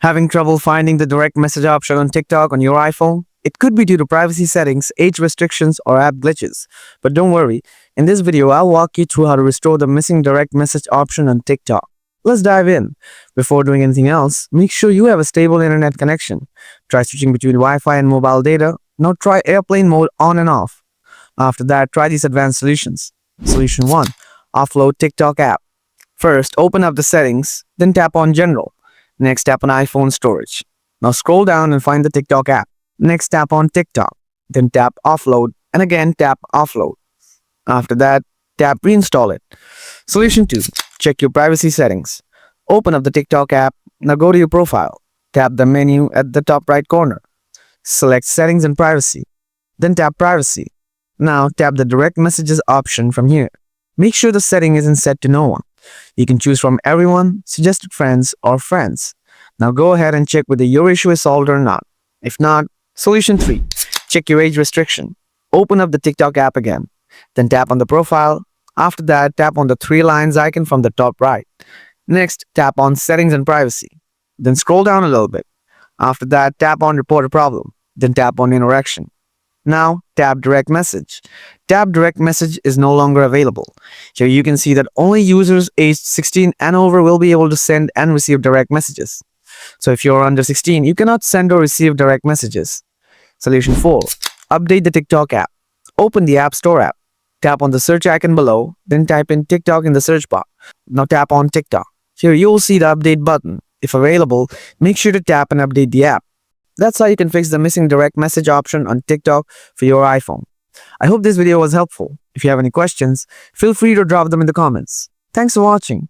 Having trouble finding the direct message option on TikTok on your iPhone? It could be due to privacy settings, age restrictions, or app glitches. But don't worry, in this video I'll walk you through how to restore the missing direct message option on TikTok. Let's dive in. Before doing anything else, make sure you have a stable internet connection. Try switching between Wi-Fi and mobile data. Now try airplane mode on and off. After that, try these advanced solutions. Solution 1. Offload TikTok app. First, open up the settings, then tap on General. Next, tap on iPhone storage. Now scroll down and find the TikTok app. Next, tap on TikTok. Then tap Offload and again tap Offload. After that, tap Reinstall it. Solution 2. Check your privacy settings. Open up the TikTok app. Now go to your profile. Tap the menu at the top right corner. Select Settings and Privacy. Then tap Privacy. Now tap the Direct Messages option from here. Make sure the setting isn't set to no one. You can choose from Everyone, Suggested Friends, or Friends. Now go ahead and check whether your issue is solved or not. If not, Solution 3. Check your age restriction. Open up the TikTok app again. Then tap on the profile. After that, tap on the 3 lines icon from the top right. Next, tap on Settings and Privacy. Then scroll down a little bit. After that, tap on Report a Problem. Then tap on Interaction. Now, tap Direct Message. Tap Direct Message is no longer available. Here you can see that only users aged 16 and over will be able to send and receive direct messages. So if you're under 16, you cannot send or receive direct messages. Solution 4. Update the TikTok app. Open the App Store app. Tap on the search icon below, then type in TikTok in the search bar. Now tap on TikTok. Here you'll see the Update button. If available, make sure to tap and update the app. That's how you can fix the missing direct message option on TikTok for your iPhone. I hope this video was helpful. If you have any questions, feel free to drop them in the comments. Thanks for watching.